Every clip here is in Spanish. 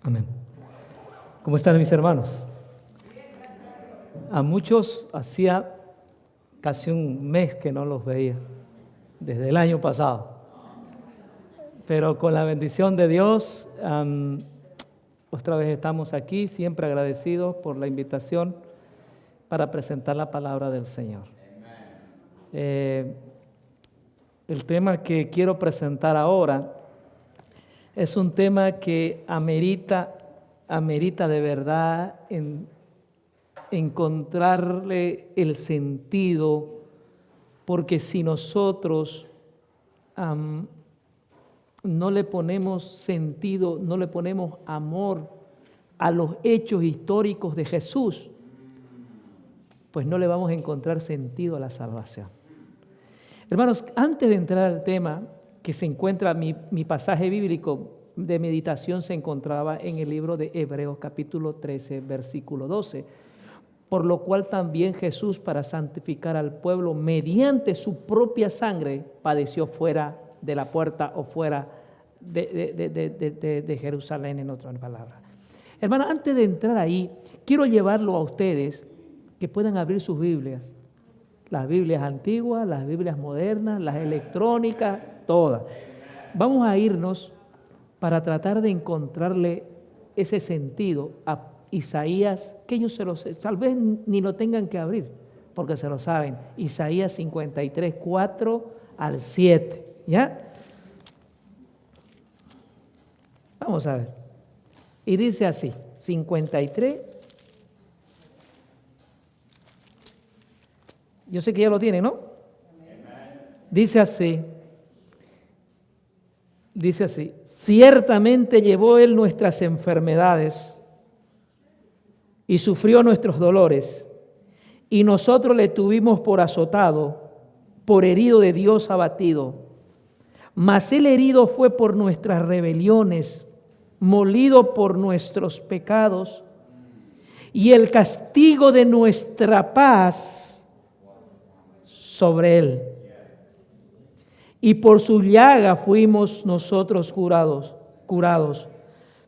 Amén. ¿Cómo están mis hermanos? A muchos hacía casi un mes que no los veía, desde el año pasado. Pero con la bendición de Dios, otra vez estamos aquí, siempre agradecidos por la invitación para presentar la palabra del Señor. El tema que quiero presentar ahora es un tema que amerita de verdad encontrarle el sentido, porque si nosotros no le ponemos sentido, no le ponemos amor a los hechos históricos de Jesús, pues no le vamos a encontrar sentido a la salvación. Hermanos, antes de entrar al tema que se encuentra, mi pasaje bíblico de meditación se encontraba en el libro de Hebreos capítulo 13, versículo 12, por lo cual también Jesús, para santificar al pueblo mediante su propia sangre, padeció fuera de la puerta o fuera de Jerusalén, en otras palabras. Hermano, antes de entrar ahí, quiero llevarlo a ustedes que puedan abrir sus Biblias, las Biblias antiguas, las Biblias modernas, las electrónicas, todas. Vamos a irnos para tratar de encontrarle ese sentido a Isaías, que ellos tal vez ni lo tengan que abrir, porque se lo saben. Isaías 53, 4 al 7, ¿ya? Vamos a ver. Y dice así, 53. Yo sé que ya lo tiene, ¿no? Dice así, ciertamente llevó Él nuestras enfermedades y sufrió nuestros dolores, y nosotros le tuvimos por azotado, por herido de Dios abatido. Mas Él herido fue por nuestras rebeliones, molido por nuestros pecados, y el castigo de nuestra paz sobre Él. Y por su llaga fuimos nosotros curados.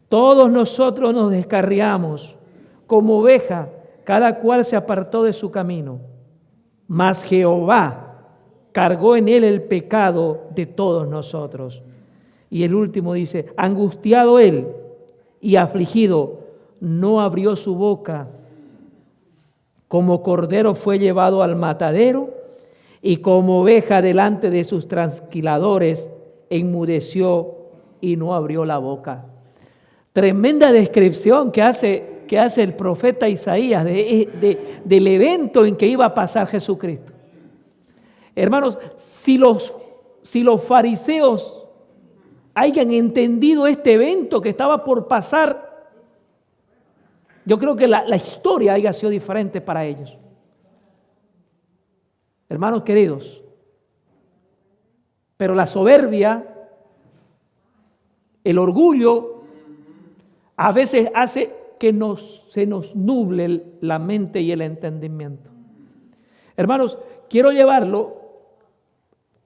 Todos nosotros nos descarriamos como oveja, cada cual se apartó de su camino. Mas Jehová cargó en Él el pecado de todos nosotros. Y el último dice, angustiado Él y afligido, no abrió su boca. Como cordero fue llevado al matadero, y como oveja delante de sus trasquiladores, enmudeció y no abrió la boca. Tremenda descripción que hace el profeta Isaías del evento en que iba a pasar Jesucristo. Hermanos, si los fariseos hayan entendido este evento que estaba por pasar, yo creo que la historia haya sido diferente para ellos. Hermanos queridos, pero la soberbia, el orgullo, a veces hace que se nos nuble la mente y el entendimiento. Hermanos, quiero llevarlo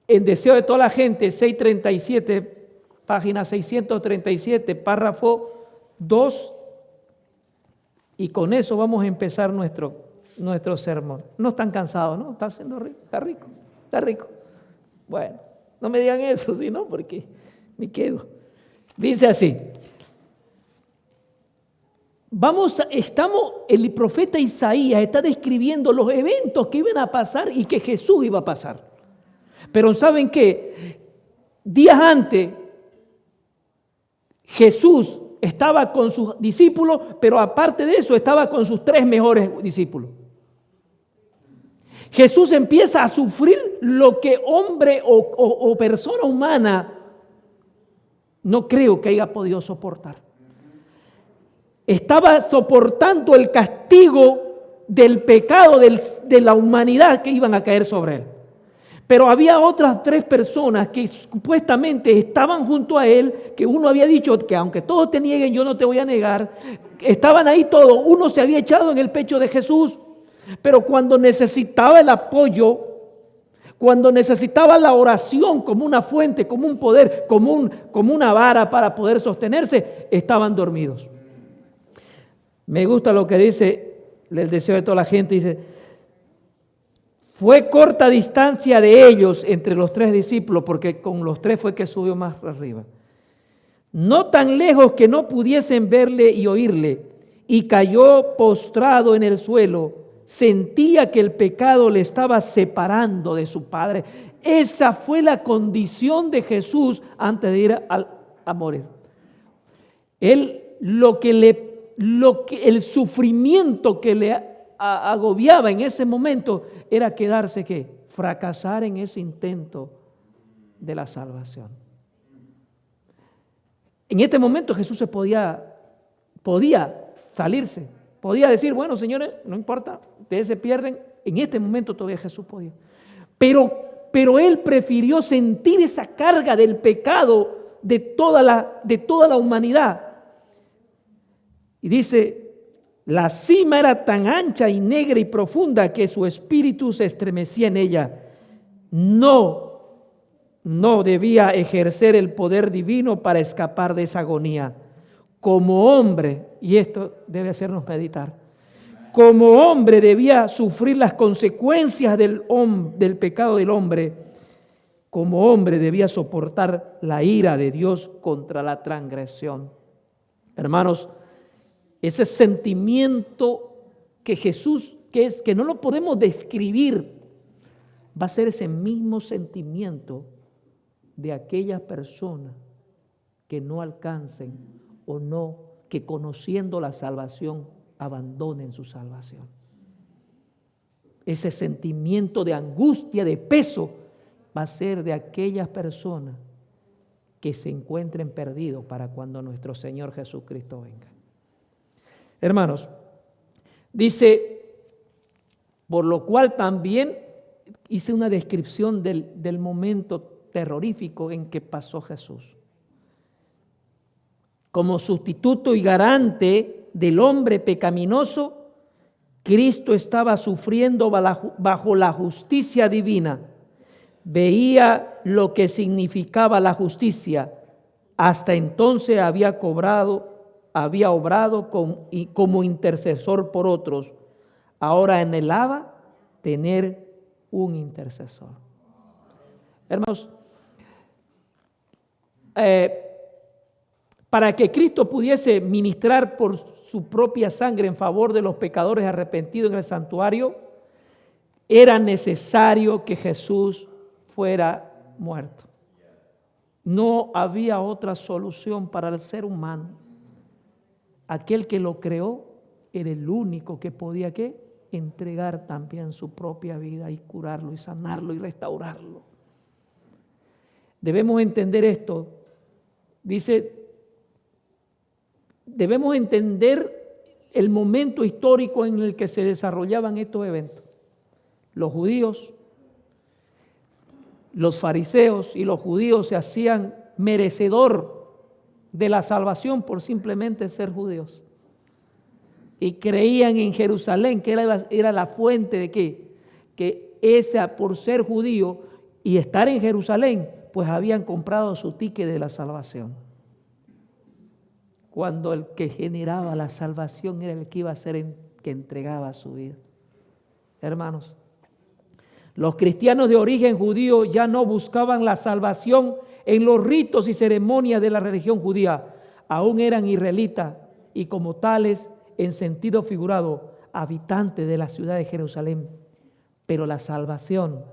en deseo de toda la gente, 637, página 637, párrafo 2, y con eso vamos a empezar nuestro sermón. No están cansados, ¿no? Está haciendo rico, está rico. Bueno, no me digan eso, sino porque me quedo. Dice así. El profeta Isaías está describiendo los eventos que iban a pasar y que Jesús iba a pasar. Pero ¿saben qué? Días antes, Jesús estaba con sus discípulos, pero aparte de eso estaba con sus 3 mejores discípulos. Jesús empieza a sufrir lo que hombre o persona humana no creo que haya podido soportar. Estaba soportando el castigo del pecado de la humanidad que iban a caer sobre él. Pero había otras 3 personas que supuestamente estaban junto a él, que uno había dicho que aunque todos te nieguen, yo no te voy a negar. Estaban ahí todos. Uno se había echado en el pecho de Jesús. Pero cuando necesitaba el apoyo, cuando necesitaba la oración como una fuente, como un poder, como una vara para poder sostenerse, estaban dormidos. Me gusta lo que dice el deseo de toda la gente. Dice, fue corta distancia de ellos entre los 3 discípulos, porque con los 3 fue que subió más arriba. No tan lejos que no pudiesen verle y oírle, y cayó postrado en el suelo. Sentía que el pecado le estaba separando de su Padre. Esa fue la condición de Jesús antes de ir a morir. Él, el sufrimiento que le agobiaba en ese momento era quedarse, ¿qué? Fracasar en ese intento de la salvación. En este momento Jesús podía salirse, podía decir, bueno, señores, no importa, ustedes se pierden. En este momento todavía Jesús podía. Pero él prefirió sentir esa carga del pecado de toda la humanidad. Y dice, la cima era tan ancha y negra y profunda que su espíritu se estremecía en ella. No debía ejercer el poder divino para escapar de esa agonía. Como hombre, y esto debe hacernos meditar, como hombre debía sufrir las consecuencias del pecado del hombre. Como hombre debía soportar la ira de Dios contra la transgresión. Hermanos, ese sentimiento que Jesús, que no lo podemos describir, va a ser ese mismo sentimiento de aquellas personas que no alcancen o no, que conociendo la salvación abandonen su salvación. Ese sentimiento de angustia, de peso, va a ser de aquellas personas que se encuentren perdidos para cuando nuestro Señor Jesucristo venga. Hermanos, dice, por lo cual también hice una descripción del momento terrorífico en que pasó Jesús. Como sustituto y garante del hombre pecaminoso, Cristo estaba sufriendo bajo la justicia divina. Veía lo que significaba la justicia. Hasta entonces había obrado como intercesor por otros. Ahora anhelaba tener un intercesor. Hermanos, para que Cristo pudiese ministrar por su propia sangre en favor de los pecadores arrepentidos en el santuario, era necesario que Jesús fuera muerto. No había otra solución para el ser humano. Aquel que lo creó era el único que podía entregar también su propia vida y curarlo y sanarlo y restaurarlo. Debemos entender esto. Dice, debemos entender el momento histórico en el que se desarrollaban estos eventos. Los judíos, los fariseos y los judíos se hacían merecedor de la salvación por simplemente ser judíos. Y creían en Jerusalén, que era la fuente de qué, que esa, por ser judío y estar en Jerusalén, pues habían comprado su ticket de la salvación. Cuando el que generaba la salvación era el que iba a ser que entregaba su vida. Hermanos, los cristianos de origen judío ya no buscaban la salvación en los ritos y ceremonias de la religión judía. Aún eran israelitas y como tales, en sentido figurado, habitantes de la ciudad de Jerusalén. Pero la salvación,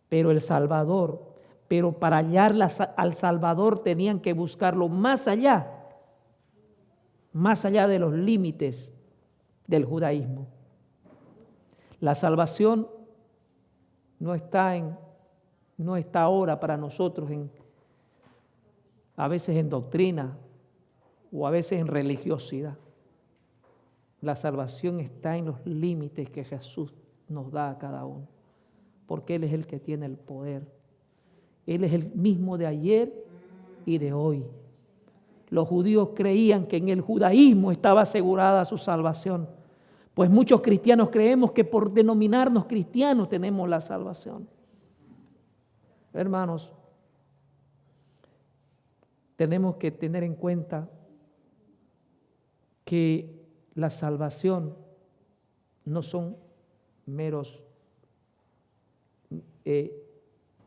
pero el Salvador, pero para hallar al Salvador tenían que buscarlo más allá de los límites del judaísmo. La salvación no está ahora para nosotros a veces en doctrina o a veces en religiosidad. La salvación está en los límites que Jesús nos da a cada uno, porque Él es el que tiene el poder. Él es el mismo de ayer y de hoy. Los judíos creían que en el judaísmo estaba asegurada su salvación. Pues muchos cristianos creemos que por denominarnos cristianos tenemos la salvación. Hermanos, tenemos que tener en cuenta que la salvación no son meros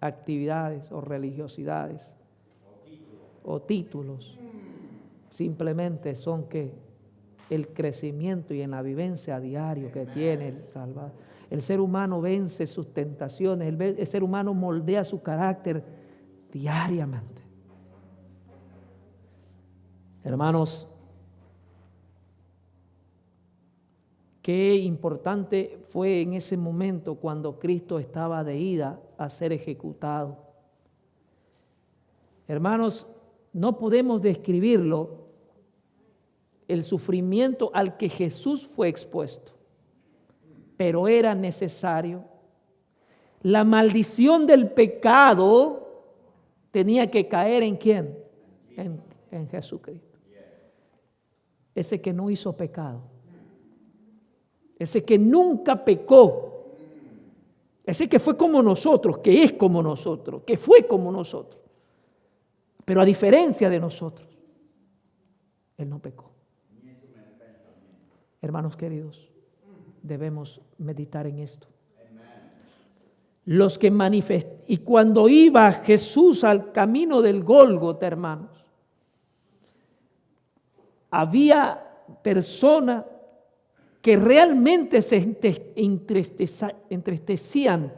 actividades o religiosidades o títulos. Simplemente son que el crecimiento y en la vivencia a diario que tiene el Salvador. El ser humano vence sus tentaciones, el ser humano moldea su carácter diariamente. Hermanos, qué importante fue en ese momento cuando Cristo estaba de ida a ser ejecutado. Hermanos, no podemos describirlo, el sufrimiento al que Jesús fue expuesto, pero era necesario. La maldición del pecado tenía que caer ¿en quién? En Jesucristo. Ese que no hizo pecado, ese que nunca pecó, ese que fue como nosotros, que es como nosotros, que fue como nosotros, pero a diferencia de nosotros, Él no pecó. Hermanos queridos, debemos meditar en esto. Los que y cuando iba Jesús al camino del Gólgota, hermanos, había personas que realmente se entristecían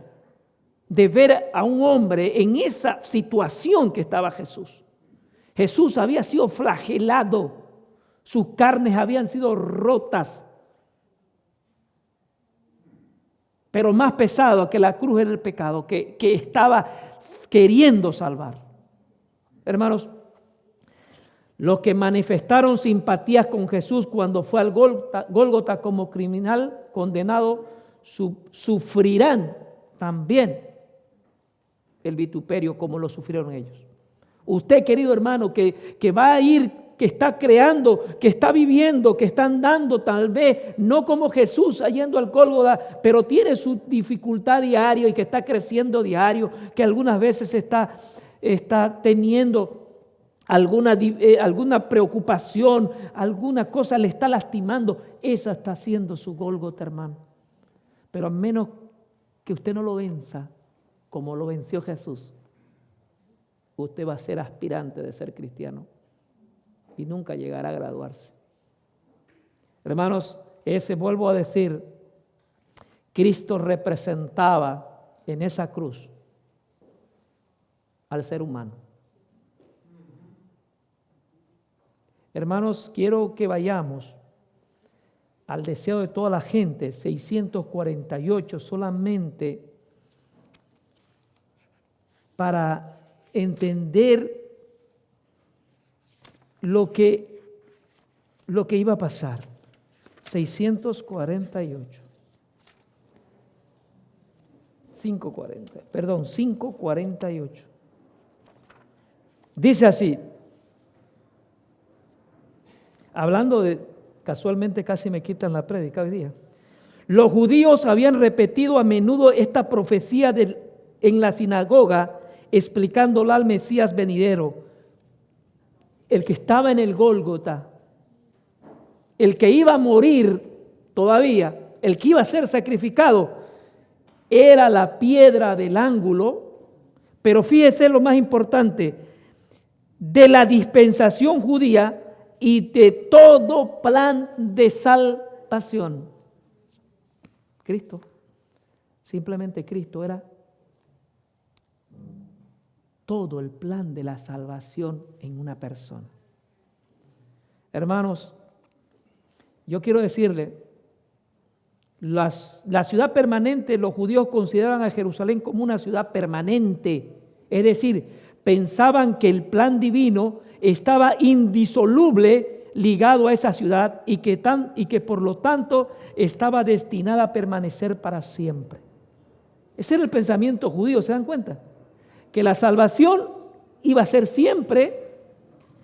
de ver a un hombre en esa situación que estaba Jesús. Jesús había sido flagelado, sus carnes habían sido rotas, pero más pesado que la cruz era el pecado que estaba queriendo salvar. Hermanos, los que manifestaron simpatías con Jesús cuando fue al Gólgota como criminal condenado, sufrirán también el vituperio como lo sufrieron ellos. Usted, querido hermano, que va a ir, que está creando, que está viviendo, que está andando tal vez, no como Jesús yendo al Gólgota, pero tiene su dificultad diaria y que está creciendo diario, que algunas veces está teniendo alguna preocupación, alguna cosa le está lastimando, esa está haciendo su Gólgota, hermano. Pero a menos que usted no lo venza como lo venció Jesús, usted va a ser aspirante de ser cristiano y nunca llegará a graduarse. Hermanos, vuelvo a decir, Cristo representaba en esa cruz al ser humano. Hermanos, quiero que vayamos al deseo de toda la gente, 648, solamente para entender lo que iba a pasar. 648. 548. Dice así, hablando de, casualmente casi me quitan la prédica hoy día. Los judíos habían repetido a menudo esta profecía en la sinagoga, explicándola al Mesías venidero, el que estaba en el Gólgota, el que iba a morir todavía, el que iba a ser sacrificado, era la piedra del ángulo, pero fíjese lo más importante, de la dispensación judía y de todo plan de salvación. Cristo, simplemente Cristo era todo el plan de la salvación en una persona. Hermanos, yo quiero decirle, la ciudad permanente, los judíos consideraban a Jerusalén como una ciudad permanente, es decir, pensaban que el plan divino estaba indisoluble ligado a esa ciudad y que por lo tanto estaba destinada a permanecer para siempre. Ese era el pensamiento judío, ¿se dan cuenta? Que la salvación iba a ser siempre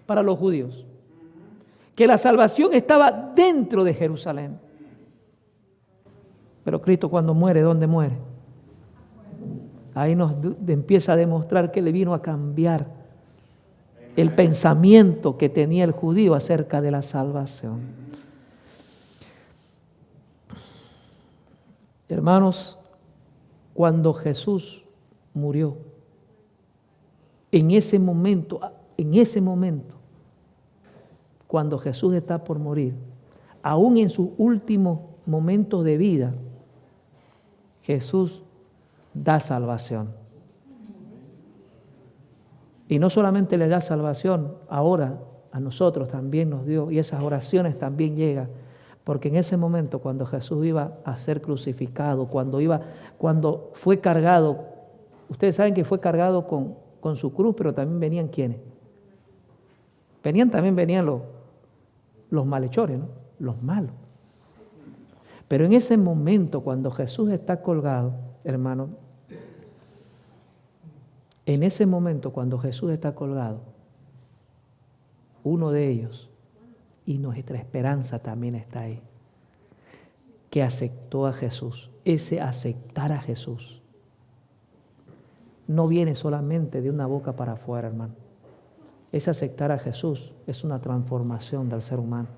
para los judíos, que la salvación estaba dentro de Jerusalén. Pero Cristo cuando muere, ¿dónde muere? Ahí nos empieza a demostrar que le vino a cambiar el pensamiento que tenía el judío acerca de la salvación. Hermanos, cuando Jesús murió, en ese momento, cuando Jesús está por morir, aún en sus últimos momentos de vida, Jesús da salvación. Y no solamente le da salvación, ahora a nosotros también nos dio, y esas oraciones también llegan, porque en ese momento cuando Jesús iba a ser crucificado, cuando fue cargado, ustedes saben que fue cargado con su cruz, pero también venían ¿quiénes? También venían los malhechores, ¿no? Los malos. Pero en ese momento, cuando Jesús está colgado, hermano, en ese momento, cuando Jesús está colgado, uno de ellos, y nuestra esperanza también está ahí, que aceptó a Jesús. Ese aceptar a Jesús no viene solamente de una boca para afuera, hermano. Ese aceptar a Jesús es una transformación del ser humano.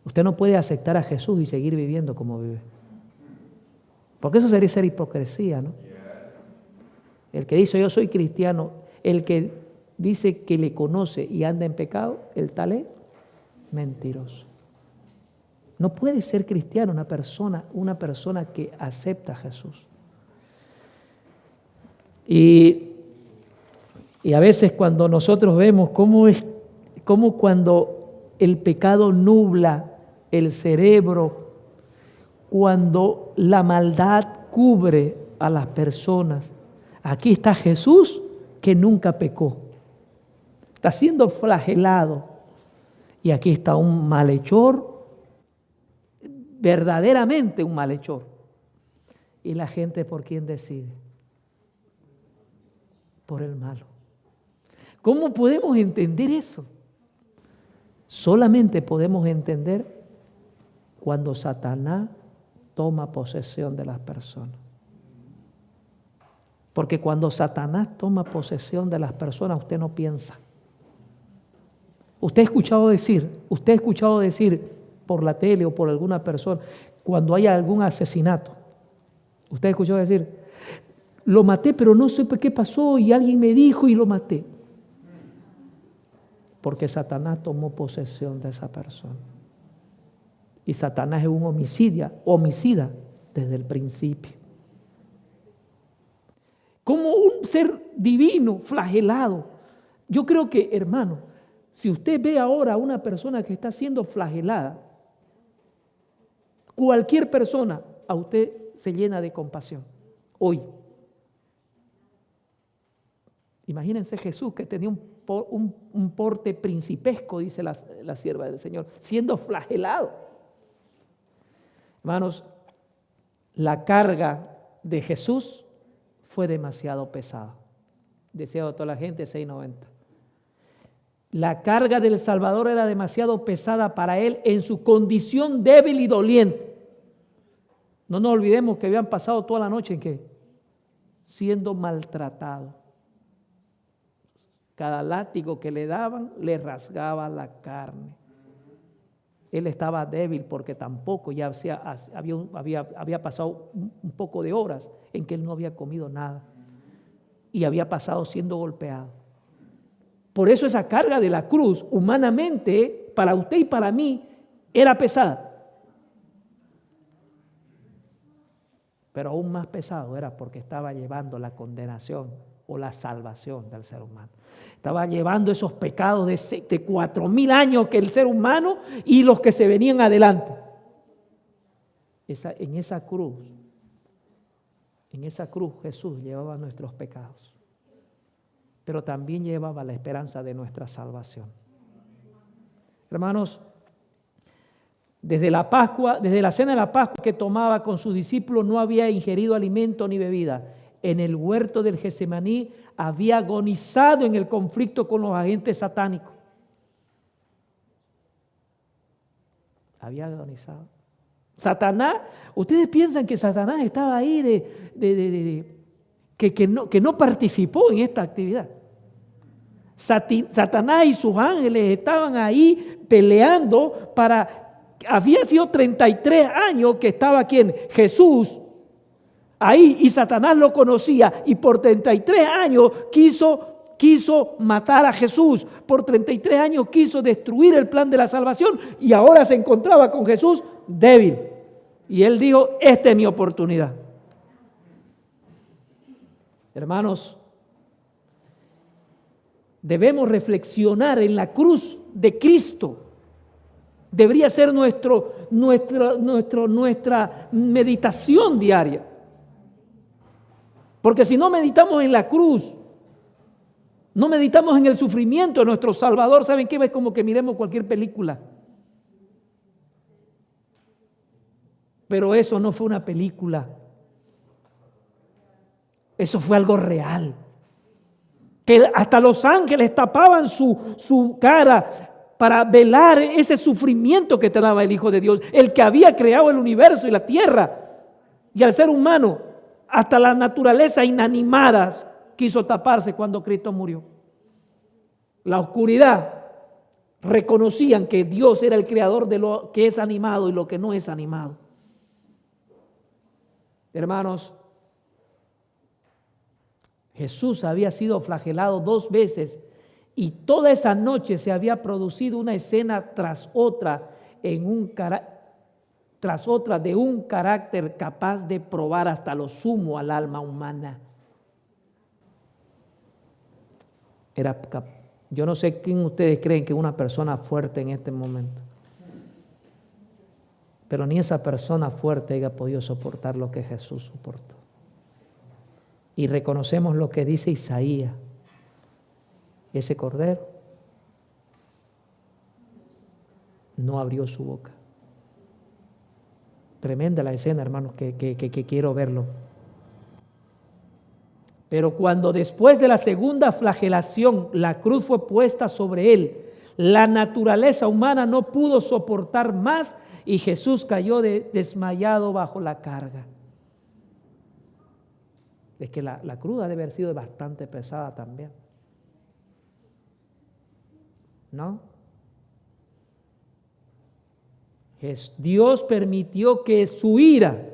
Usted no puede aceptar a Jesús y seguir viviendo como vive. Porque eso sería ser hipocresía, ¿no? El que dice yo soy cristiano, el que dice que le conoce y anda en pecado, el tal es mentiroso. No puede ser cristiano una persona que acepta a Jesús. Y a veces cuando nosotros vemos cómo cuando el pecado nubla el cerebro, cuando la maldad cubre a las personas, aquí está Jesús que nunca pecó, está siendo flagelado, y aquí está un malhechor, verdaderamente un malhechor, y la gente ¿por quién decide? Por el malo. ¿Cómo podemos entender eso? Solamente podemos entender cuando Satanás toma posesión de las personas. Porque cuando Satanás toma posesión de las personas, usted no piensa. Usted ha escuchado decir por la tele o por alguna persona, cuando haya algún asesinato, usted ha escuchado decir, lo maté, pero no sé qué pasó y alguien me dijo y lo maté. Porque Satanás tomó posesión de esa persona. Y Satanás es un homicida desde el principio. Como un ser divino, flagelado. Yo creo que, hermano, si usted ve ahora a una persona que está siendo flagelada, cualquier persona a usted se llena de compasión. Hoy. Imagínense Jesús que tenía un porte principesco, dice la sierva del Señor, siendo flagelado. Hermanos, la carga de Jesús fue demasiado pesada. Decía toda la gente 6.90. La carga del Salvador era demasiado pesada para él en su condición débil y doliente. No nos olvidemos que habían pasado toda la noche en ¿qué? Siendo maltratado. Cada látigo que le daban le rasgaba la carne. Él estaba débil porque tampoco ya había pasado un poco de horas en que él no había comido nada y había pasado siendo golpeado. Por eso esa carga de la cruz, humanamente, para usted y para mí, era pesada. Pero aún más pesado era porque estaba llevando la condenación o la salvación del ser humano. Estaba llevando esos pecados de 4.000 años que el ser humano y los que se venían adelante. En esa cruz Jesús llevaba nuestros pecados, pero también llevaba la esperanza de nuestra salvación. Hermanos, desde la cena de la Pascua que tomaba con sus discípulos, no había ingerido alimento ni bebida. En el huerto del Getsemaní había agonizado en el conflicto con los agentes satánicos. Había agonizado. Satanás, ustedes piensan que Satanás estaba ahí que no participó en esta actividad. Satanás y sus ángeles estaban ahí peleando para había sido 33 años que estaba ¿quién? Jesús ahí, y Satanás lo conocía, y por 33 años quiso matar a Jesús, por 33 años quiso destruir el plan de la salvación, y ahora se encontraba con Jesús débil. Y él dijo, esta es mi oportunidad. Hermanos, debemos reflexionar en la cruz de Cristo. Debería ser nuestra meditación diaria. Porque si no meditamos en la cruz, no meditamos en el sufrimiento de nuestro Salvador, ¿saben qué? Es como que miremos cualquier película. Pero eso no fue una película. Eso fue algo real. Que hasta los ángeles tapaban su cara para velar ese sufrimiento que te daba el Hijo de Dios, el que había creado el universo y la tierra y al ser humano. Hasta la naturaleza inanimada quiso taparse cuando Cristo murió. La oscuridad reconocían que Dios era el creador de lo que es animado y lo que no es animado. Hermanos, Jesús había sido flagelado 2 veces y toda esa noche se había producido una escena tras otra de un carácter capaz de probar hasta lo sumo al alma humana. Yo no sé quién ustedes creen que es una persona fuerte en este momento, pero ni esa persona fuerte haya podido soportar lo que Jesús soportó. Y reconocemos lo que dice Isaías, ese cordero no abrió su boca. Tremenda la escena, hermanos, que quiero verlo. Pero cuando después de la segunda flagelación la cruz fue puesta sobre él, la naturaleza humana no pudo soportar más y Jesús cayó desmayado bajo la carga. Es que la cruz ha de haber sido bastante pesada también, ¿no? Dios permitió que su ira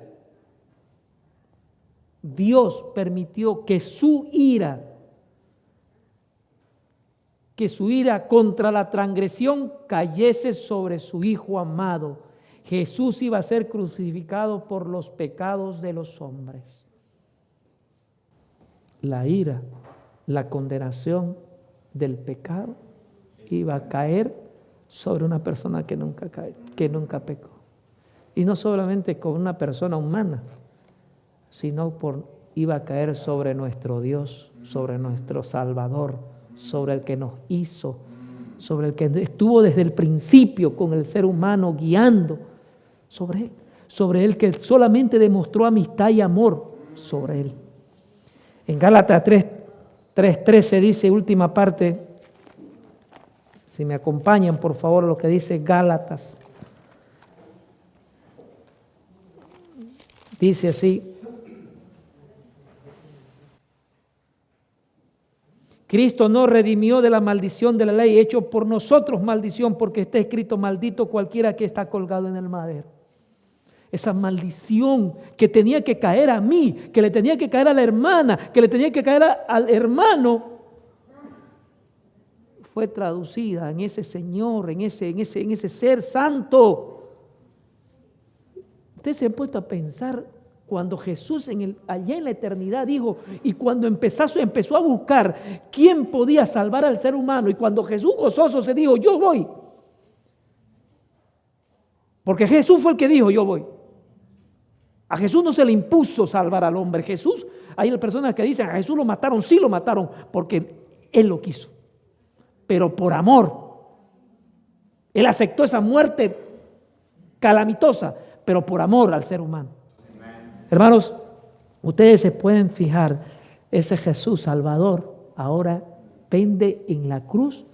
contra la transgresión cayese sobre su Hijo amado. Jesús iba a ser crucificado por los pecados de los hombres. La ira, la condenación del pecado iba a caer sobre una persona que nunca pecó. Y no solamente con una persona humana, sino iba a caer sobre nuestro Dios, sobre nuestro Salvador, sobre el que nos hizo, sobre el que estuvo desde el principio con el ser humano guiando, sobre él que solamente demostró amistad y amor, sobre él. En Gálatas 3:13 dice, última parte, si me acompañan por favor lo que dice Gálatas, dice así: Cristo nos redimió de la maldición de la ley, hecho por nosotros maldición, porque está escrito, maldito cualquiera que está colgado en el madero. Esa maldición que tenía que caer a mí, que le tenía que caer a la hermana, que le tenía que caer al hermano, fue traducida en ese Señor, en ese ser santo. Ustedes se han puesto a pensar cuando Jesús allá en la eternidad dijo, y cuando empezó a buscar quién podía salvar al ser humano, y cuando Jesús gozoso se dijo, yo voy. Porque Jesús fue el que dijo, yo voy. A Jesús no se le impuso salvar al hombre. Jesús, hay personas que dicen, a Jesús lo mataron, sí lo mataron, porque Él lo quiso. Pero por amor. Él aceptó esa muerte calamitosa, pero por amor al ser humano. Hermanos, ustedes se pueden fijar, ese Jesús Salvador ahora pende en la cruz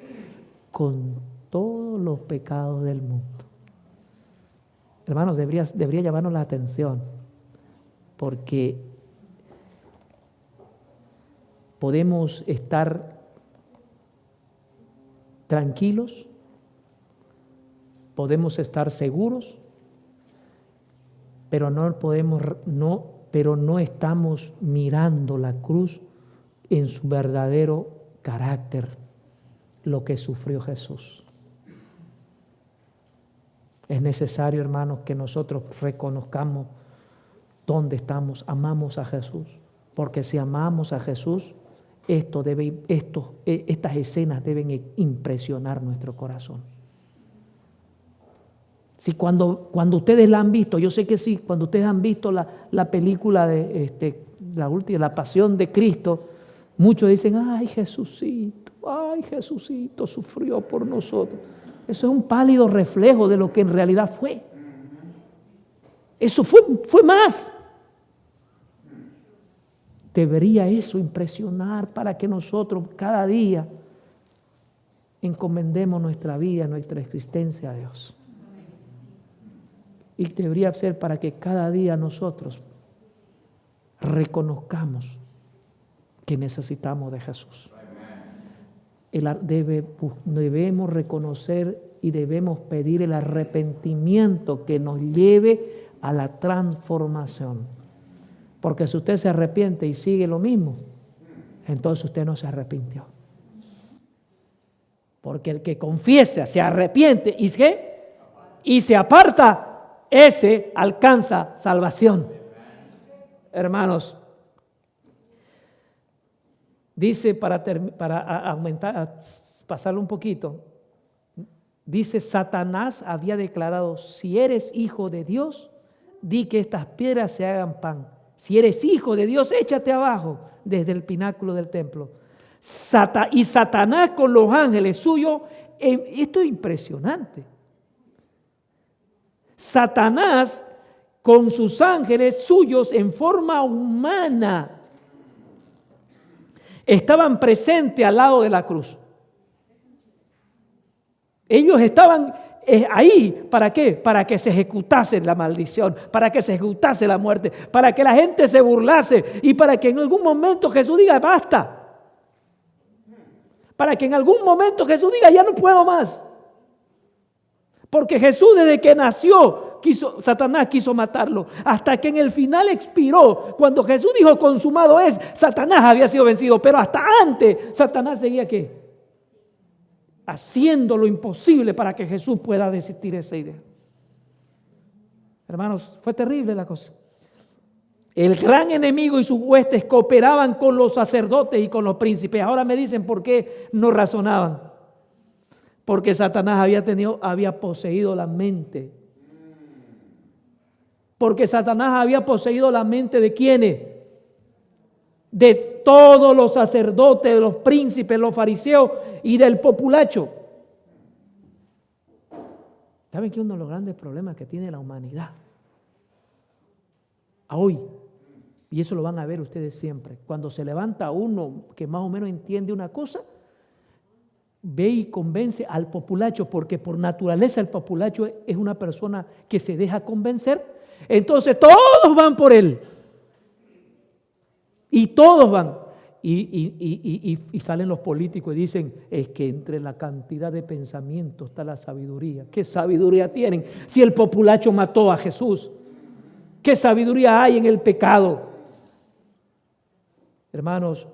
con todos los pecados del mundo. Hermanos, debería llamarnos la atención, porque podemos estar tranquilos podemos estar seguros, pero no estamos mirando la cruz en su verdadero carácter, lo que sufrió Jesús. Es necesario, hermanos, que nosotros reconozcamos dónde estamos. Amamos a Jesús, porque si amamos a Jesús, estas escenas deben impresionar nuestro corazón. Si cuando ustedes la han visto, yo sé que sí, cuando ustedes han visto la película de la Pasión de Cristo, muchos dicen, ay Jesucito sufrió por nosotros. Eso es un pálido reflejo de lo que en realidad fue. Eso fue más. Debería eso impresionar para que nosotros cada día encomendemos nuestra vida, nuestra existencia a Dios. Y debería ser para que cada día nosotros reconozcamos que necesitamos de Jesús. Debemos reconocer y debemos pedir el arrepentimiento que nos lleve a la transformación. Porque si usted se arrepiente y sigue lo mismo, entonces usted no se arrepintió. Porque el que confiesa, se arrepiente y se aparta, ese alcanza salvación. Hermanos, dice para aumentar, pasarlo un poquito, dice Satanás había declarado, si eres hijo de Dios, di que estas piedras se hagan pan. Si eres hijo de Dios, échate abajo desde el pináculo del templo. Y Satanás con los ángeles suyos, esto es impresionante. Satanás con sus ángeles suyos en forma humana estaban presentes al lado de la cruz. Ellos estaban ahí, ¿para qué? Para que se ejecutase la maldición, para que se ejecutase la muerte, para que la gente se burlase y para que en algún momento Jesús diga basta. Para que en algún momento Jesús diga ya no puedo más. Porque Jesús desde que nació, Satanás quiso matarlo, hasta que en el final expiró. Cuando Jesús dijo consumado es, Satanás había sido vencido, pero hasta antes Satanás seguía ¿qué? Haciendo lo imposible para que Jesús pueda desistir de esa idea. Hermanos, fue terrible la cosa. El gran enemigo y sus huestes cooperaban con los sacerdotes y con los príncipes. Ahora me dicen por qué no razonaban. Porque Satanás había poseído la mente. Porque Satanás había poseído la mente ¿de quiénes? De todos los sacerdotes, de los príncipes, los fariseos y del populacho. ¿Saben que uno de los grandes problemas que tiene la humanidad a hoy? Y eso lo van a ver ustedes siempre. Cuando se levanta uno que más o menos entiende una cosa, ve y convence al populacho, porque por naturaleza el populacho es una persona que se deja convencer. Entonces todos van por él. Y todos van. Y salen los políticos y dicen, es que entre la cantidad de pensamientos está la sabiduría. ¿Qué sabiduría tienen si el populacho mató a Jesús? ¿Qué sabiduría hay en el pecado? Hermanos,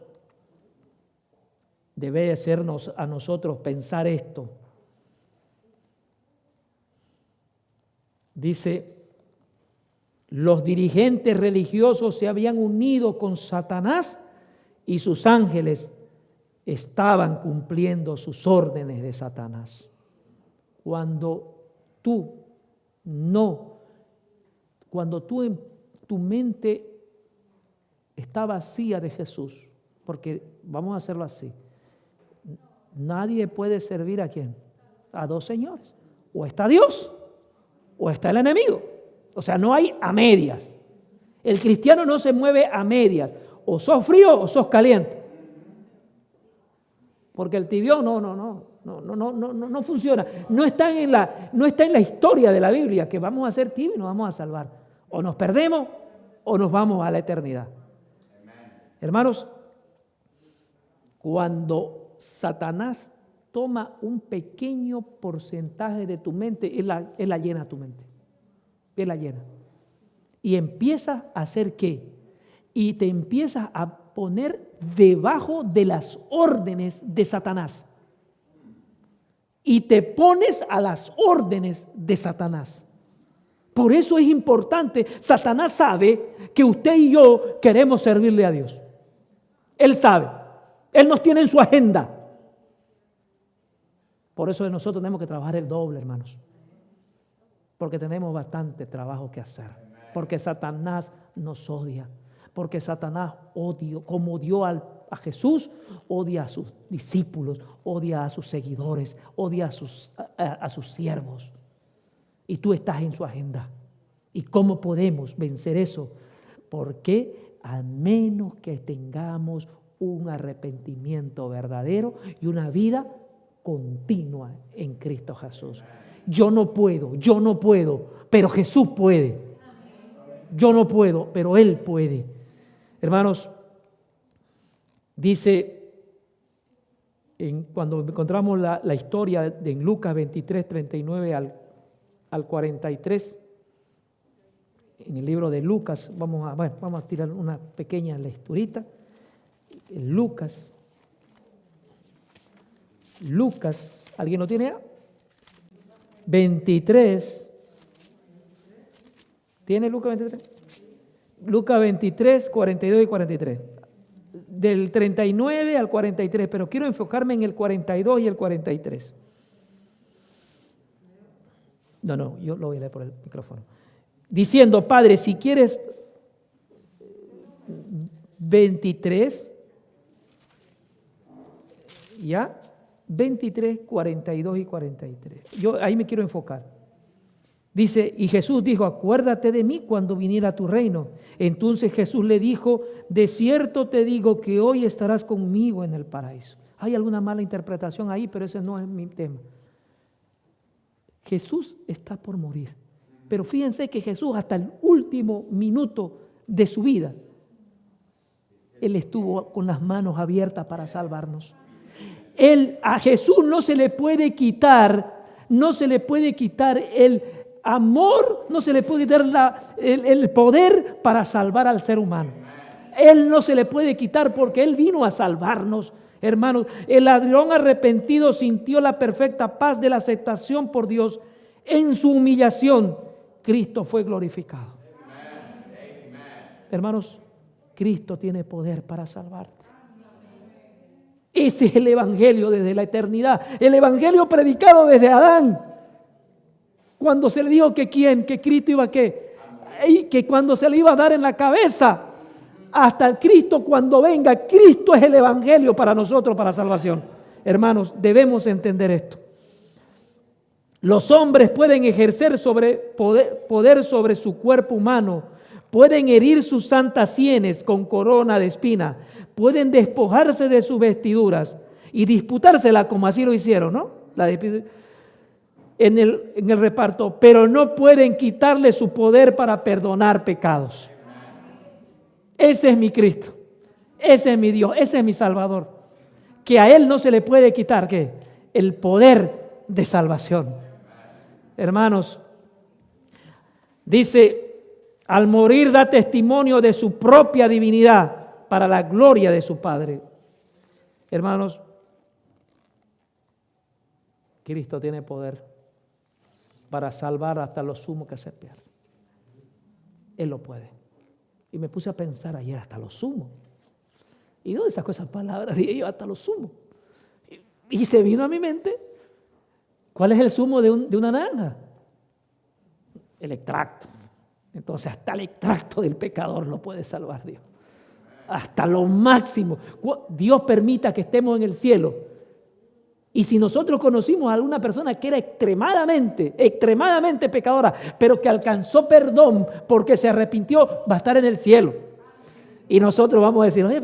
debe hacernos a nosotros pensar esto. Dice, los dirigentes religiosos se habían unido con Satanás y sus ángeles estaban cumpliendo sus órdenes de Satanás. Cuando tú en tu mente está vacía de Jesús, porque vamos a hacerlo así, nadie puede servir ¿a quién? A dos señores. O está Dios o está el enemigo. O sea, no hay a medias. El cristiano no se mueve a medias. O sos frío o sos caliente. Porque el tibio no funciona. No está en la historia de la Biblia que vamos a ser tibios y nos vamos a salvar. O nos perdemos o nos vamos a la eternidad. Hermanos, cuando Satanás toma un pequeño porcentaje de tu mente, él la llena tu mente. Él la llena. Y empiezas a hacer ¿qué? Y te empiezas a poner debajo de las órdenes de Satanás. Y te pones a las órdenes de Satanás. Por eso es importante. Satanás sabe que usted y yo queremos servirle a Dios. Él sabe. Él nos tiene en su agenda. Por eso nosotros tenemos que trabajar el doble, hermanos. Porque tenemos bastante trabajo que hacer. Porque Satanás nos odia. Porque Satanás odia, como odió a Jesús, odia a sus discípulos, odia a sus seguidores, odia a sus siervos. Y tú estás en su agenda. ¿Y cómo podemos vencer eso? Porque a menos que tengamos un arrepentimiento verdadero y una vida continua en Cristo Jesús. Yo no puedo, pero Jesús puede. Yo no puedo, pero Él puede. Hermanos, dice, cuando encontramos la historia en Lucas 23, 39 al 43, en el libro de Lucas, vamos a tirar una pequeña lecturita. Lucas, ¿alguien lo tiene? 23. ¿Tiene Lucas 23? Lucas 23, 42 y 43. Del 39 al 43, pero quiero enfocarme en el 42 y el 43. No, yo lo voy a leer por el micrófono. Diciendo, Padre, si quieres 23, ¿ya? 23, 42 y 43. Yo ahí me quiero enfocar. Dice, y Jesús dijo, acuérdate de mí cuando viniera tu reino. Entonces Jesús le dijo, de cierto te digo que hoy estarás conmigo en el paraíso. Hay alguna mala interpretación ahí, pero ese no es mi tema. Jesús está por morir. Pero fíjense que Jesús hasta el último minuto de su vida, Él estuvo con las manos abiertas para salvarnos. A Jesús no se le puede quitar el amor, no se le puede quitar el poder para salvar al ser humano. Él no se le puede quitar porque Él vino a salvarnos. Hermanos, el ladrón arrepentido sintió la perfecta paz de la aceptación por Dios. En su humillación, Cristo fue glorificado. Hermanos, Cristo tiene poder para salvarte. Ese es el evangelio desde la eternidad. El evangelio predicado desde Adán. Cuando se le dijo que Cristo iba a qué. Y que cuando se le iba a dar en la cabeza. Hasta el Cristo cuando venga. Cristo es el evangelio para nosotros, para salvación. Hermanos, debemos entender esto. Los hombres pueden ejercer poder sobre su cuerpo humano. Pueden herir sus santas sienes con corona de espina. Pueden despojarse de sus vestiduras y disputársela como así lo hicieron, ¿no? En el reparto, pero no pueden quitarle su poder para perdonar pecados. Ese es mi Cristo, ese es mi Dios, ese es mi Salvador. Que a Él no se le puede quitar, ¿qué? El poder de salvación. Hermanos, dice, al morir da testimonio de su propia divinidad para la gloria de su Padre. Hermanos, Cristo tiene poder para salvar hasta los sumos que se pierden. Él lo puede. Y me puse a pensar ayer, hasta los sumos. ¿Y dónde sacó esas palabras? Dije yo, hasta los sumos. Y se vino a mi mente, ¿cuál es el zumo de una naranja? El extracto. Entonces hasta el extracto del pecador lo puede salvar Dios. Hasta lo máximo. Dios permita que estemos en el cielo. Y si nosotros conocimos a alguna persona que era extremadamente pecadora, pero que alcanzó perdón porque se arrepintió, va a estar en el cielo. Y nosotros vamos a decir, oye,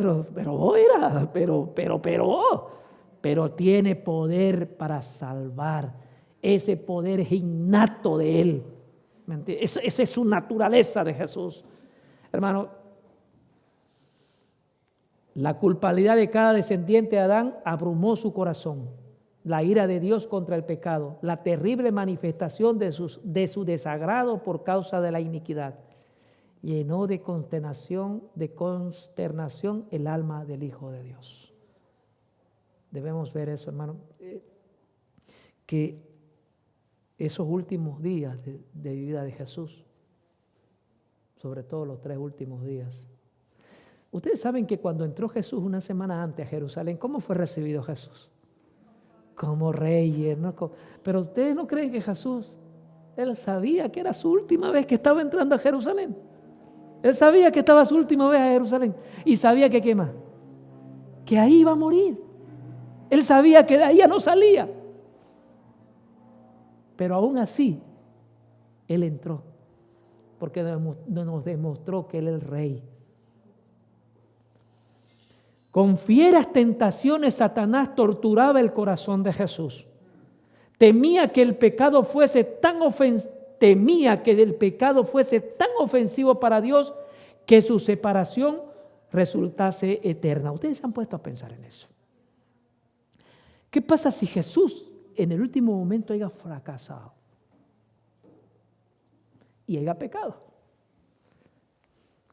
pero tiene poder para salvar. Ese poder es innato de Él. Esa es su naturaleza de Jesús. Hermano, la culpabilidad de cada descendiente de Adán abrumó su corazón. la ira de Dios contra el pecado, la terrible manifestación de su desagrado por causa de la iniquidad, llenó de consternación el alma del Hijo de Dios. Debemos ver eso, hermano, que esos últimos días de vida de Jesús, sobre todo los 3 últimos días. Ustedes saben que cuando entró Jesús una semana antes a Jerusalén, ¿cómo fue recibido Jesús? Como rey, ¿no? Pero ustedes no creen que Jesús, él sabía que era su última vez que estaba entrando a Jerusalén. Él sabía que estaba su última vez a Jerusalén y sabía que ¿qué más? Que ahí iba a morir. Él sabía que de ahí ya no salía. Pero aún así, él entró porque nos demostró que él es el rey. Con fieras tentaciones, Satanás torturaba el corazón de Jesús. Temía que el pecado fuese tan ofensivo para Dios que su separación resultase eterna. Ustedes se han puesto a pensar en eso. ¿Qué pasa si Jesús en el último momento haya fracasado y haya pecado?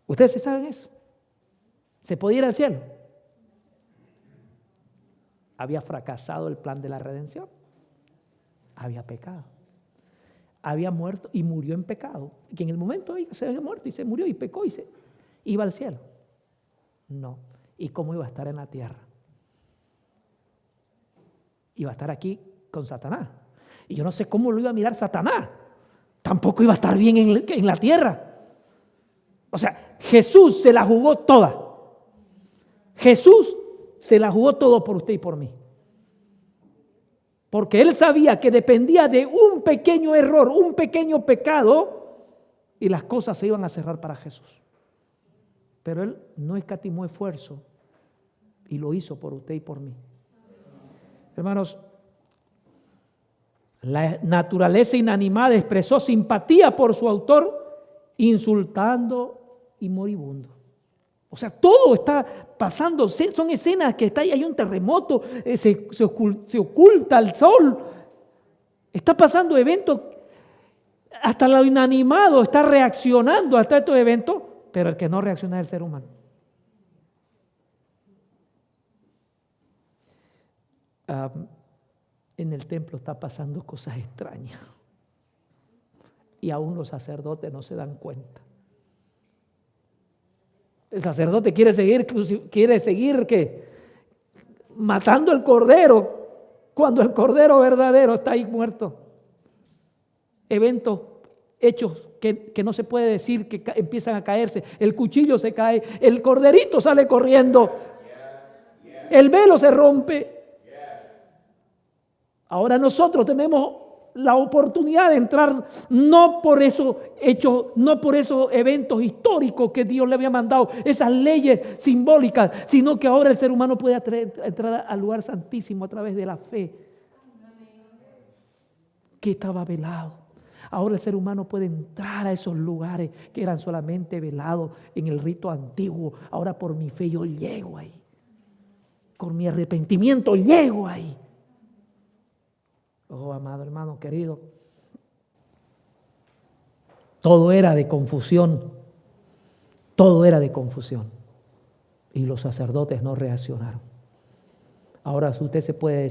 ¿Ustedes saben eso? ¿Se podía ir al cielo? Había fracasado el plan de la redención. Había pecado. Había muerto y murió en pecado. Que en el momento se había muerto y se murió y pecó y se iba al cielo. No. ¿Y cómo iba a estar en la tierra? Iba a estar aquí con Satanás. Y yo no sé cómo lo iba a mirar Satanás. Tampoco iba a estar bien en la tierra. O sea, Jesús se la jugó toda. Jesús se la jugó todo por usted y por mí. Porque él sabía que dependía de un pequeño error, un pequeño pecado, y las cosas se iban a cerrar para Jesús. Pero él no escatimó esfuerzo y lo hizo por usted y por mí. Hermanos, la naturaleza inanimada expresó simpatía por su autor, insultando y moribundo. O sea, todo está pasando, son escenas que está ahí, hay un terremoto, se oculta el sol, está pasando eventos, hasta lo inanimado está reaccionando hasta estos eventos, pero el que no reacciona es el ser humano. En el templo está pasando cosas extrañas y aún los sacerdotes no se dan cuenta. El sacerdote quiere seguir ¿qué? Matando al cordero, cuando el cordero verdadero está ahí muerto. Eventos, hechos que no se puede decir, que empiezan a caerse. El cuchillo se cae, el corderito sale corriendo, el velo se rompe. Ahora nosotros tenemos la oportunidad de entrar no por esos hechos, no por esos eventos históricos que Dios le había mandado, esas leyes simbólicas, sino que ahora el ser humano puede entrar al lugar santísimo a través de la fe que estaba velado. Ahora el ser humano puede entrar a esos lugares que eran solamente velados en el rito antiguo. Ahora por mi fe yo llego ahí, con mi arrepentimiento llego ahí. Oh, amado hermano querido, todo era de confusión, y los sacerdotes no reaccionaron. Ahora usted se puede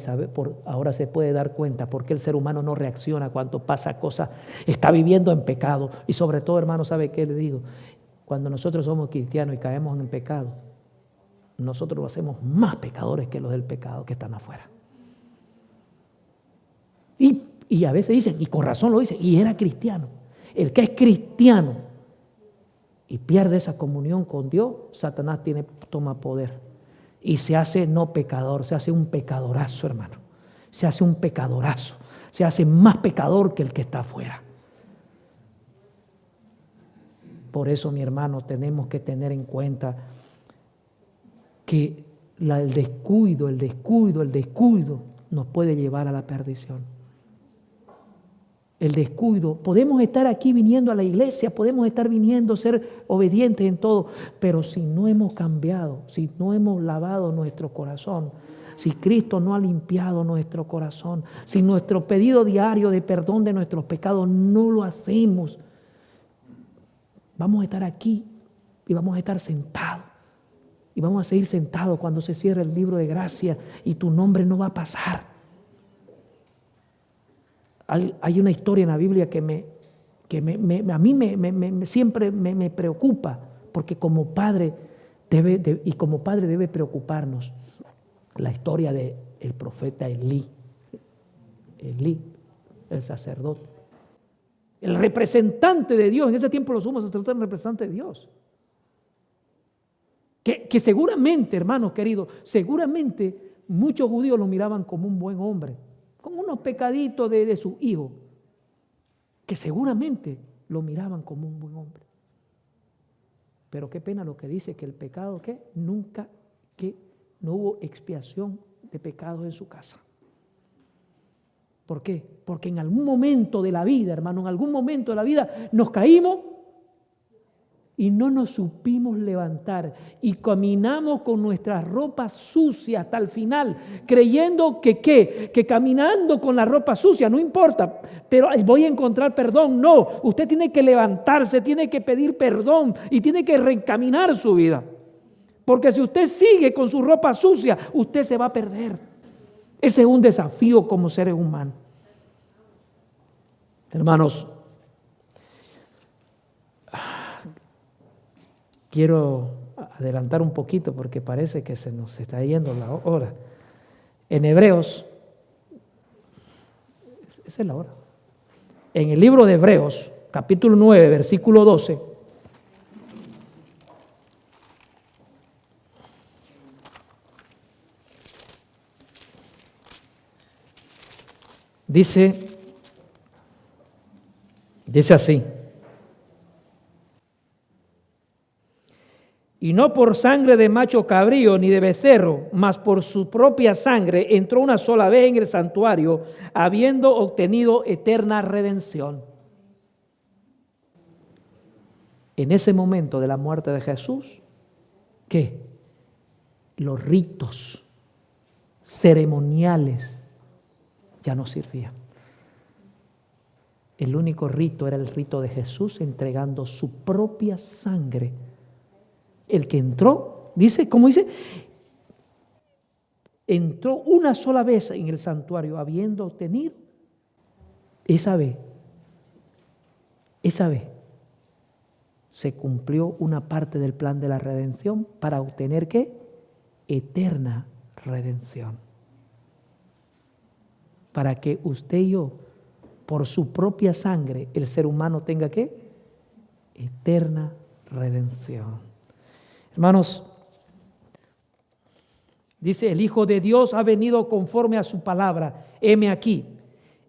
ahora se puede dar cuenta por qué el ser humano no reacciona cuando pasa cosas, está viviendo en pecado. Y sobre todo, hermano, ¿sabe qué le digo? Cuando nosotros somos cristianos y caemos en pecado, nosotros lo hacemos más pecadores que los del pecado que están afuera. Y a veces dicen, y con razón lo dicen, y era cristiano. El que es cristiano y pierde esa comunión con Dios, Satanás toma poder. Y se hace no pecador, se hace un pecadorazo, hermano. Se hace un pecadorazo. Se hace más pecador que el que está afuera. Por eso, mi hermano, tenemos que tener en cuenta que el descuido nos puede llevar a la perdición. El descuido, podemos estar aquí viniendo a la iglesia, podemos estar viniendo a ser obedientes en todo, pero si no hemos cambiado, si no hemos lavado nuestro corazón, si Cristo no ha limpiado nuestro corazón, si nuestro pedido diario de perdón de nuestros pecados no lo hacemos, vamos a estar aquí y vamos a estar sentados. Y vamos a seguir sentados cuando se cierre el libro de gracia y tu nombre no va a pasar. Hay una historia en la Biblia que a mí siempre me preocupa, porque como padre debe preocuparnos. La historia del profeta Elí, el sacerdote, el representante de Dios. En ese tiempo los sumos sacerdotes eran representantes de Dios. Que seguramente, hermanos queridos, seguramente muchos judíos lo miraban como un buen hombre, como unos pecaditos de su hijo, que seguramente lo miraban como un buen hombre. Pero qué pena lo que dice, que el pecado, que no hubo expiación de pecados en su casa. ¿Por qué? Porque en algún momento de la vida, hermano, en algún momento de la vida nos caímos y no nos supimos levantar y caminamos con nuestras ropas sucias hasta el final, creyendo que caminando con la ropa sucia no importa, pero voy a encontrar perdón. No, usted tiene que levantarse, tiene que pedir perdón y tiene que reencaminar su vida, porque si usted sigue con su ropa sucia, usted se va a perder. Ese es un desafío como seres humanos. Hermanos, quiero adelantar un poquito porque parece que se nos está yendo la hora. En Hebreos, esa es la hora. En el libro de Hebreos, capítulo 9, versículo 12, dice así: y no por sangre de macho cabrío ni de becerro, mas por su propia sangre entró una sola vez en el santuario, habiendo obtenido eterna redención. En ese momento de la muerte de Jesús, ¿qué? Los ritos ceremoniales ya no servían. El único rito era el rito de Jesús entregando su propia sangre. El que entró, dice, ¿cómo dice? Entró una sola vez en el santuario, habiendo obtenido esa vez se cumplió una parte del plan de la redención para obtener ¿qué? Eterna redención. Para que usted y yo, por su propia sangre, el ser humano tenga ¿qué? Eterna redención. Hermanos, dice, el Hijo de Dios ha venido conforme a su palabra. Heme aquí,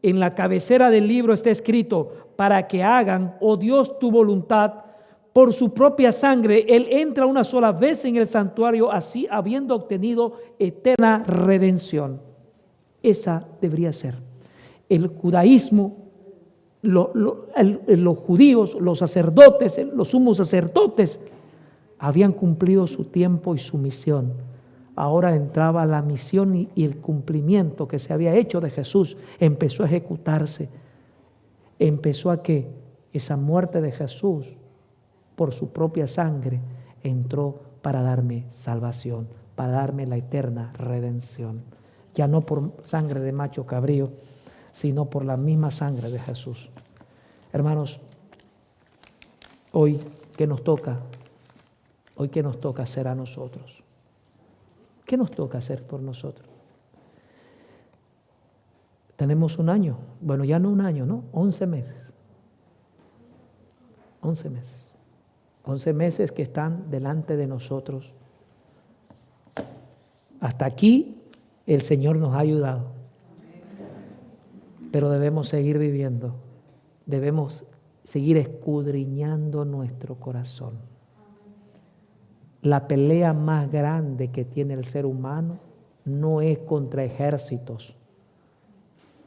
en la cabecera del libro está escrito, para que hagan, oh Dios, tu voluntad. Por su propia sangre, Él entra una sola vez en el santuario, así habiendo obtenido eterna redención. Esa debería ser. El judaísmo, los judíos, los sacerdotes, los sumos sacerdotes, habían cumplido su tiempo y su misión. Ahora entraba la misión y el cumplimiento que se había hecho de Jesús. Empezó a ejecutarse. Empezó a que esa muerte de Jesús por su propia sangre entró para darme salvación, para darme la eterna redención. Ya no por sangre de macho cabrío, sino por la misma sangre de Jesús. Hermanos, hoy ¿qué nos toca? Hoy ¿qué nos toca hacer a nosotros? ¿Qué nos toca hacer por nosotros? Tenemos un año, bueno, ya no un año, ¿no? 11 meses. 11 meses. 11 meses que están delante de nosotros. Hasta aquí el Señor nos ha ayudado. Pero debemos seguir viviendo. Debemos seguir escudriñando nuestro corazón. La pelea más grande que tiene el ser humano no es contra ejércitos,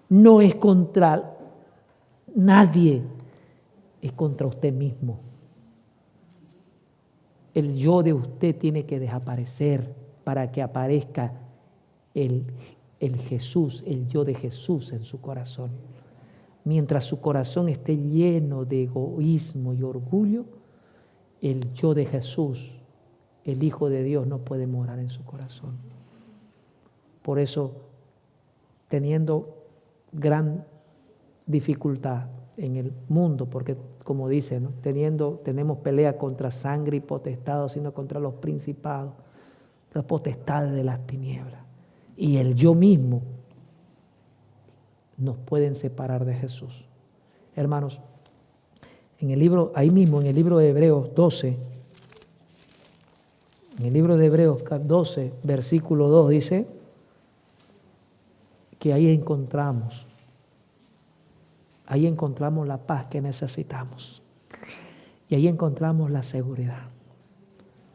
no es contra nadie, es contra usted mismo. El yo de usted tiene que desaparecer para que aparezca el, el Jesús, el yo de Jesús en su corazón. Mientras su corazón esté lleno de egoísmo y orgullo, el yo de Jesús, el Hijo de Dios, no puede morar en su corazón. Por eso, teniendo gran dificultad en el mundo, porque como dice, ¿no? Tenemos pelea contra sangre y potestad, sino contra los principados, las potestades de las tinieblas. Y el yo mismo nos pueden separar de Jesús. Hermanos, en el libro, ahí mismo en el libro de Hebreos 12, en el libro de Hebreos 12, versículo 2 dice que ahí encontramos la paz que necesitamos y ahí encontramos la seguridad.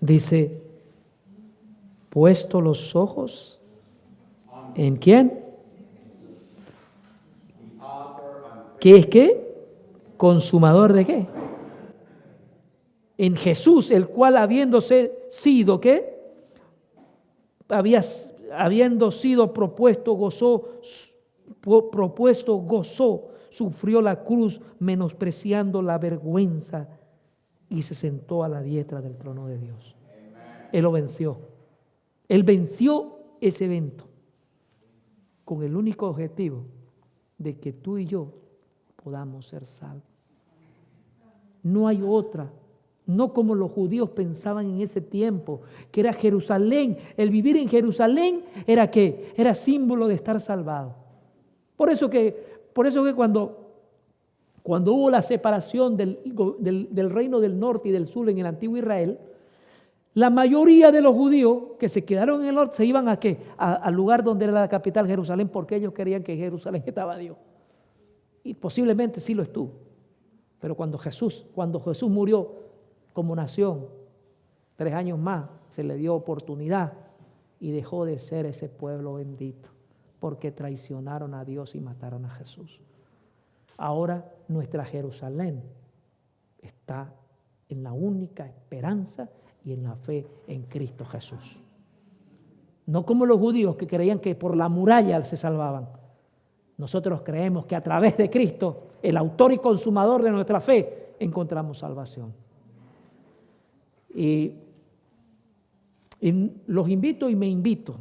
Dice, puesto los ojos ¿en quién? ¿Qué es qué? ¿Consumador de qué? En Jesús, el cual habiéndose sido ¿qué? Habiendo sido propuesto, gozó, sufrió la cruz, menospreciando la vergüenza, y se sentó a la diestra del trono de Dios. Él lo venció. Él venció ese evento con el único objetivo de que tú y yo podamos ser salvos. No hay otra. No como los judíos pensaban en ese tiempo, que era Jerusalén. El vivir en Jerusalén era ¿qué? Era símbolo de estar salvado. Por eso que cuando hubo la separación del reino del norte y del sur en el antiguo Israel, la mayoría de los judíos que se quedaron en el norte se iban ¿a qué? Al lugar donde era la capital, Jerusalén, porque ellos querían que en Jerusalén estaba Dios. Y posiblemente sí lo estuvo. Pero cuando Jesús murió como nación, 3 años más, se le dio oportunidad y dejó de ser ese pueblo bendito, porque traicionaron a Dios y mataron a Jesús. Ahora nuestra Jerusalén está en la única esperanza y en la fe en Cristo Jesús. No como los judíos que creían que por la muralla se salvaban. Nosotros creemos que a través de Cristo, el autor y consumador de nuestra fe, encontramos salvación. Y los invito y me invito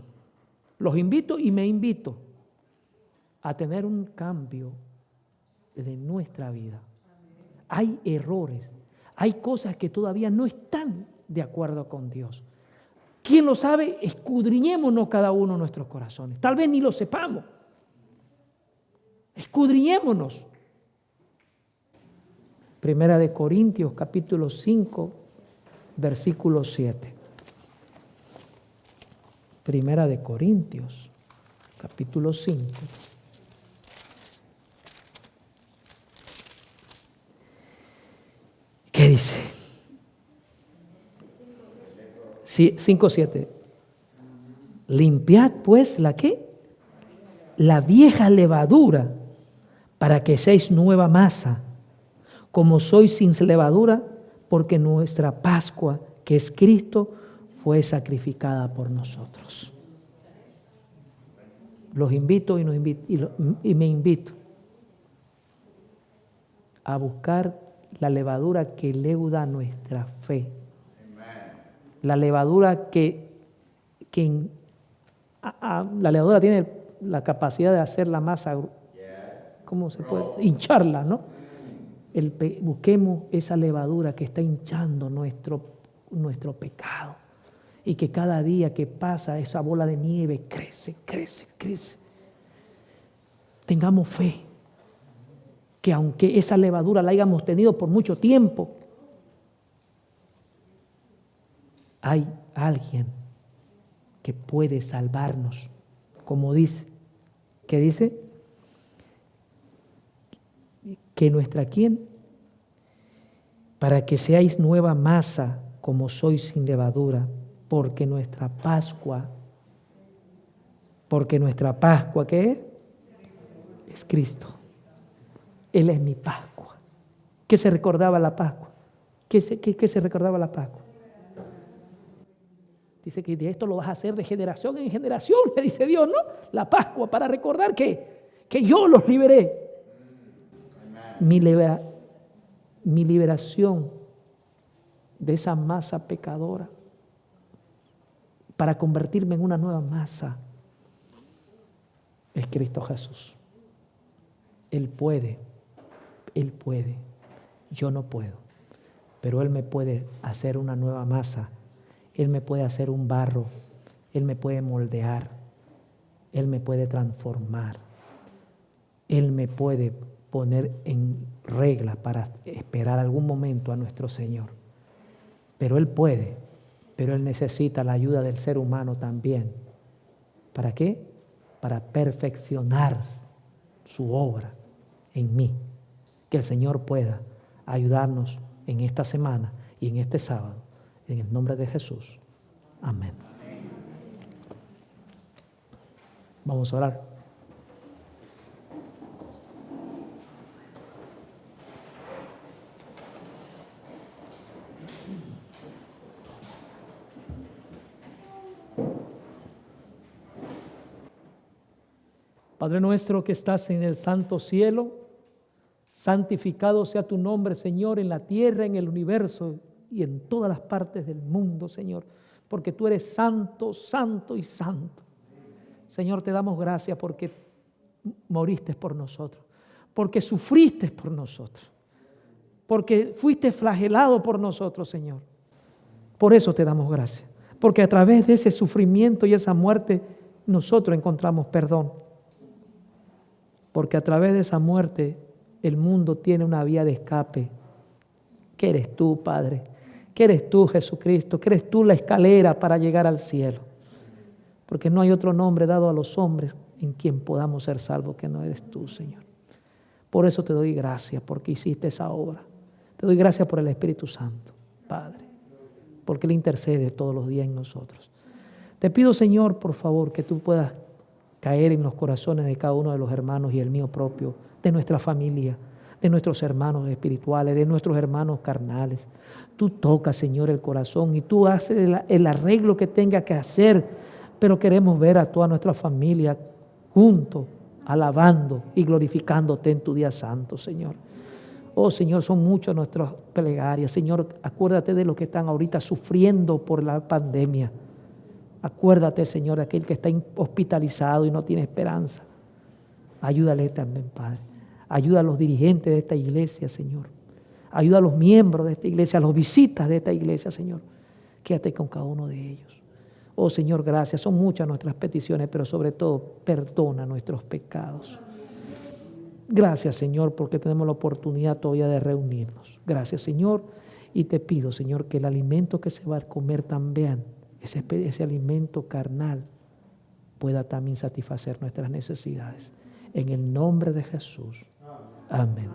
a tener un cambio de nuestra vida. Hay errores, hay cosas que todavía no están de acuerdo con Dios. ¿Quién lo sabe? Escudriñémonos cada uno de nuestros corazones. Tal vez ni lo sepamos. Escudriñémonos. Primera de Corintios, capítulo 5, versículo 7. Primera de Corintios, capítulo 5. ¿Qué dice? 5:7. Limpiad pues la ¿qué? La vieja levadura, para que seáis nueva masa, como sois sin levadura, porque nuestra Pascua, que es Cristo, fue sacrificada por nosotros. Los invito y me invito a buscar la levadura que leuda nuestra fe. La levadura la levadura tiene la capacidad de hacer la masa, ¿cómo se puede? Hincharla, ¿no? Busquemos esa levadura que está hinchando nuestro pecado, y que cada día que pasa esa bola de nieve crece. Tengamos fe que aunque esa levadura la hayamos tenido por mucho tiempo, hay alguien que puede salvarnos, como dice. ¿Qué dice? Que nuestra ¿quién? Para que seáis nueva masa, como sois sin levadura, porque nuestra Pascua, ¿qué es? Es Cristo. Él es mi Pascua. ¿Qué se recordaba la Pascua? ¿Qué se recordaba la Pascua? Dice que de esto lo vas a hacer de generación en generación, le dice Dios, ¿no? La Pascua, para recordar que yo los liberé. Mi liberación de esa masa pecadora para convertirme en una nueva masa es Cristo Jesús. Él puede, yo no puedo, pero Él me puede hacer una nueva masa, Él me puede hacer un barro, Él me puede moldear, Él me puede transformar, Él me puede poner en regla para esperar algún momento a nuestro Señor. Pero Él puede, pero Él necesita la ayuda del ser humano también. ¿Para qué? Para perfeccionar su obra en mí. Que el Señor pueda ayudarnos en esta semana y en este sábado. En el nombre de Jesús. Amén. Vamos a orar. Padre nuestro que estás en el santo cielo, santificado sea tu nombre, Señor, en la tierra, en el universo y en todas las partes del mundo, Señor, porque tú eres santo, santo y santo. Señor, te damos gracias porque moriste por nosotros, porque sufriste por nosotros, porque fuiste flagelado por nosotros, Señor. Por eso te damos gracias, porque a través de ese sufrimiento y esa muerte nosotros encontramos perdón. Porque a través de esa muerte el mundo tiene una vía de escape. Que eres tú, Padre. Que eres tú, Jesucristo. Que eres tú la escalera para llegar al cielo. Porque no hay otro nombre dado a los hombres en quien podamos ser salvos que no eres tú, Señor. Por eso te doy gracias porque hiciste esa obra. Te doy gracias por el Espíritu Santo, Padre. Porque Él intercede todos los días en nosotros. Te pido, Señor, por favor, que tú puedas caer en los corazones de cada uno de los hermanos y el mío propio, de nuestra familia, de nuestros hermanos espirituales, de nuestros hermanos carnales. Tú tocas, Señor, el corazón y tú haces el arreglo que tenga que hacer, pero queremos ver a toda nuestra familia juntos, alabando y glorificándote en tu día santo, Señor. Oh, Señor, son muchas nuestras plegarias. Señor, acuérdate de los que están ahorita sufriendo por la pandemia. Acuérdate, Señor, de aquel que está hospitalizado y no tiene esperanza. Ayúdale también, Padre. Ayuda a los dirigentes de esta iglesia, Señor. Ayuda a los miembros de esta iglesia, a los visitas de esta iglesia, Señor. Quédate con cada uno de ellos. Oh, Señor, gracias. Son muchas nuestras peticiones, pero sobre todo, perdona nuestros pecados. Gracias, Señor, porque tenemos la oportunidad todavía de reunirnos. Gracias, Señor. Y te pido, Señor, que el alimento que se va a comer también, ese alimento carnal, pueda también satisfacer nuestras necesidades. En el nombre de Jesús. Amén.